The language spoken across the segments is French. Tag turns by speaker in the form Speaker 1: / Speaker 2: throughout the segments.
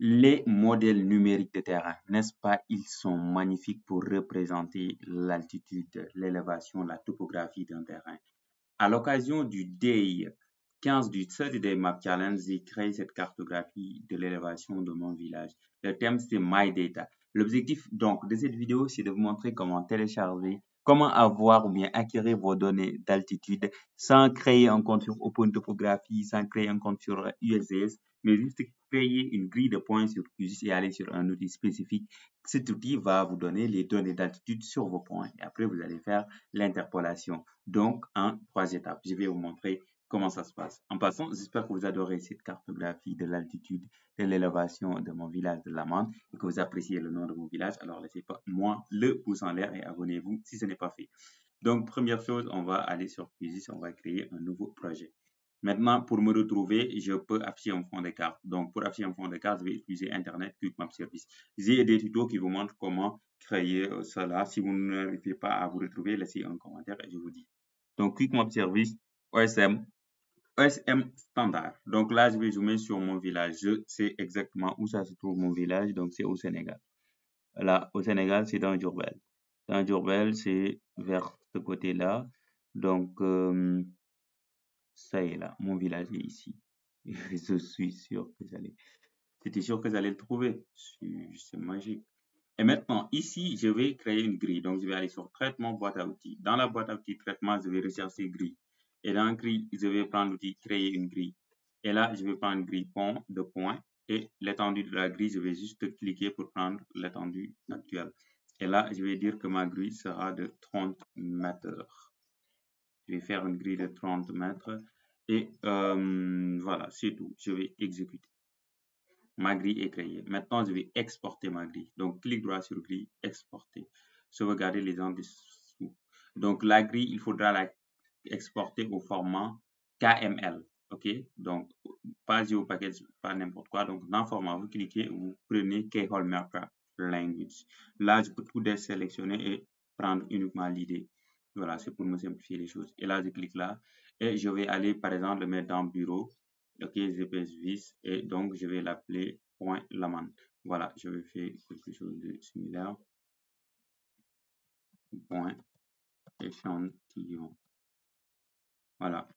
Speaker 1: Les modèles numériques de terrain, n'est-ce pas, ils sont magnifiques pour représenter l'altitude, l'élévation, la topographie d'un terrain. À l'occasion du Day 15 du Saturday Map Challenge, j'ai créé cette cartographie de l'élévation de mon village. Le thème, c'est My Data. L'objectif donc de cette vidéo, c'est de vous montrer comment télécharger, comment avoir ou bien acquérir vos données d'altitude sans créer un compte sur Open Topographie, sans créer un compte sur USGS, mais juste créer une grille de points sur QGIS et aller sur un outil spécifique. Cet outil va vous donner les données d'altitude sur vos points. Et après, vous allez faire l'interpolation. Donc, en 3 étapes. Je vais vous montrer comment ça se passe. En passant, j'espère que vous adorez cette cartographie de l'altitude, de l'élévation de mon village de Lamande et que vous appréciez le nom de mon village. Alors, laissez pas moi le pouce en l'air et abonnez-vous si ce n'est pas fait. Donc, première chose, on va aller sur QGIS, on va créer un nouveau projet. Maintenant, pour me retrouver, je peux afficher un fond de carte. Donc, pour afficher un fond de carte, je vais utiliser Internet Quick Map Service. J'ai des tutos qui vous montrent comment créer cela. Si vous n'arrivez pas à vous retrouver, laissez un commentaire et je vous dis. Donc, Quick Map Service, OSM standard. Donc là, je vais zoomer sur mon village. Je sais exactement où ça se trouve mon village. Donc, c'est au Sénégal. Là, au Sénégal, c'est dans Diourbel. Dans Diourbel, c'est vers ce côté-là. Donc, ça y est là, mon village est ici. Je suis sûr que c'était sûr que j'allais le trouver. C'est magique. Et maintenant, ici, je vais créer une grille. Donc, je vais aller sur traitement, boîte à outils. Dans la boîte à outils traitement, je vais rechercher grille. Et dans grille, je vais prendre l'outil créer une grille. Et là, je vais prendre une grille pont de points. Et l'étendue de la grille, je vais juste cliquer pour prendre l'étendue actuelle. Et là, je vais dire que ma grille sera de 30 mètres. Je vais faire une grille de 30 mètres. Et voilà, c'est tout. Je vais exécuter. Ma grille est créée. Maintenant, je vais exporter ma grille. Donc, clic droit sur grille, exporter. Sauvegarder les en dessous. Donc, la grille, il faudra la exporter au format KML. OK? Donc, pas GeoPackage, pas n'importe quoi. Donc, dans le format, vous cliquez, vous prenez K-Hole Language. Là, je peux tout désélectionner et prendre uniquement l'idée. Voilà, c'est pour me simplifier les choses. Et là, je clique là et je vais aller, par exemple, le mettre dans bureau. OK, GPS vis et donc je vais l'appeler point Lamande. Voilà, je vais faire quelque chose de similaire. Point échantillon. Voilà.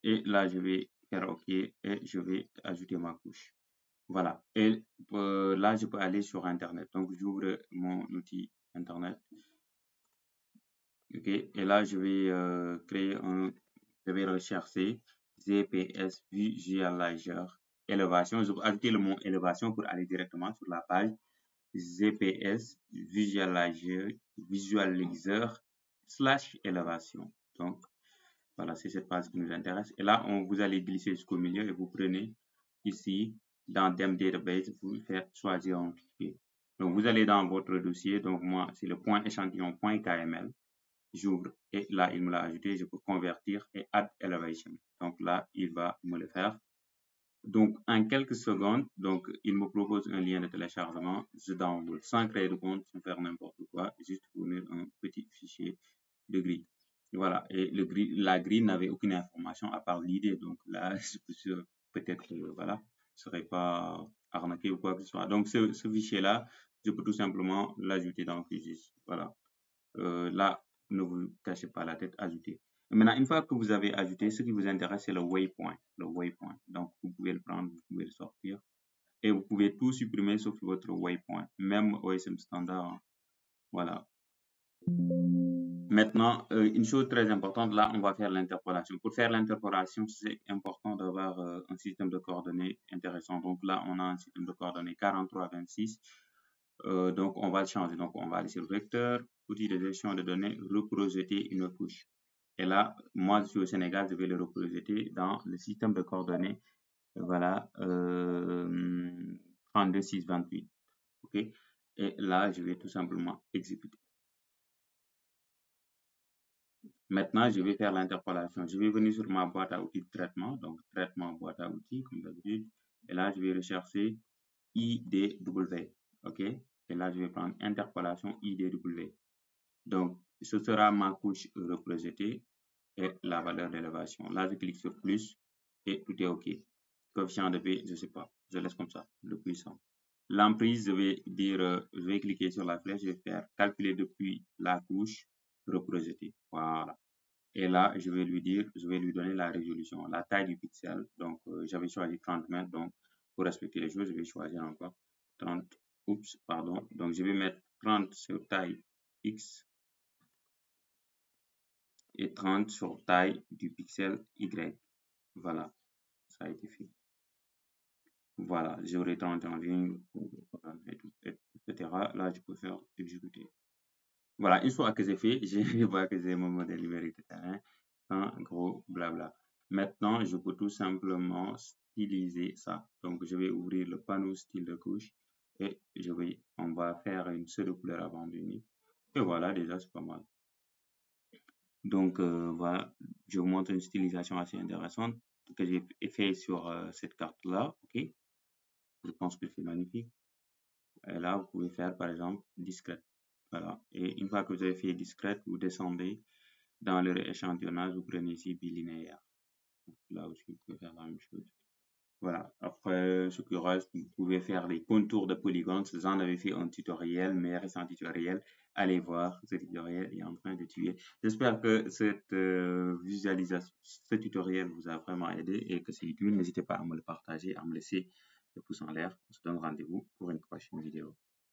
Speaker 1: Et là, je vais faire OK et je vais ajouter ma couche. Voilà. Et là, je peux aller sur Internet. Donc, j'ouvre mon outil Internet. OK. Et là, je vais créer je vais rechercher GPS Visualizer élévation. Je vais ajouter le mot élévation pour aller directement sur la page GPS Visualizer / élévation. Donc, voilà, c'est cette page qui nous intéresse. Et là, vous allez glisser jusqu'au milieu et vous prenez ici, dans Dem Database, vous faites choisir un fichier. Donc, vous allez dans votre dossier. Donc, moi, c'est le point échantillon.kml. J'ouvre et là, il me l'a ajouté. Je peux convertir et add elevation. Donc là, il va me le faire. Donc, en quelques secondes, donc, il me propose un lien de téléchargement. Je download sans créer de compte, sans faire n'importe quoi, juste fournir un petit fichier de grille. Voilà. Et la grille n'avait aucune information à part l'idée. Donc là, je suis sûr, peut-être que, voilà, je ne serais pas arnaqué ou quoi que ce soit. Donc, ce fichier-là, je peux tout simplement l'ajouter dans QGIS. Voilà. Là, ne vous cachez pas la tête, ajoutez. Maintenant, une fois que vous avez ajouté, ce qui vous intéresse, c'est le waypoint. Le waypoint. Donc, vous pouvez le prendre, vous pouvez le sortir. Et vous pouvez tout supprimer sauf votre waypoint. Même OSM standard. Voilà. Maintenant, une chose très importante, là, on va faire l'interpolation. Pour faire l'interpolation, c'est important d'avoir un système de coordonnées intéressant. Donc là, on a un système de coordonnées 4326. Donc, on va le changer. Donc, on va aller sur vecteur, outil de gestion de données, reprojeter une couche. Et là, moi, je suis au Sénégal, je vais le reprojeter dans le système de coordonnées. Voilà, 32628. OK? Et là, je vais tout simplement exécuter. Maintenant, je vais faire l'interpolation. Je vais venir sur ma boîte à outils de traitement. Donc, traitement boîte à outils, comme d'habitude. Et là, je vais rechercher IDW. OK? Et là, je vais prendre interpolation IDW. Donc, ce sera ma couche reprojetée et la valeur d'élévation. Là, je clique sur plus et tout est OK. Coefficient de P, je ne sais pas. Je laisse comme ça, le puissant. L'emprise, je vais dire, je vais cliquer sur la flèche, je vais faire calculer depuis la couche, reprojeter. Voilà. Et là, je vais lui dire, je vais lui donner la résolution, la taille du pixel. Donc, j'avais choisi 30 mètres. Donc, pour respecter les choses, je vais choisir encore 30. Oups, pardon. Donc, je vais mettre 30 sur taille X et 30 sur taille du pixel Y. Voilà, ça a été fait. Voilà, j'aurai 30 en ligne, etc. Là, je peux faire exécuter. Voilà, une fois que c'est fait, je vois que j'ai mon modèle numérique de terrain, un gros blabla. Maintenant, je peux tout simplement styliser ça. Donc, je vais ouvrir le panneau style de couche et on va faire une seule couleur à bande unique. Et voilà, déjà, c'est pas mal. Donc, voilà, je vous montre une stylisation assez intéressante que j'ai fait sur cette carte-là. OK, je pense que c'est magnifique. Et là, vous pouvez faire, par exemple, discrète. Voilà. Et une fois que vous avez fait discrète, vous descendez dans leur échantillonnage, vous prenez ici bilinéaire. Là aussi, vous pouvez faire la même chose. Voilà. Après, ce qui reste, vous pouvez faire les contours de polygones. J'en avais fait un tutoriel, mais récent tutoriel. Allez voir, ce tutoriel est en train de tuer. J'espère que cette visualisation, ce tutoriel vous a vraiment aidé et que c'est utile. N'hésitez pas à me le partager, à me laisser le pouce en l'air. On se donne rendez-vous pour une prochaine vidéo.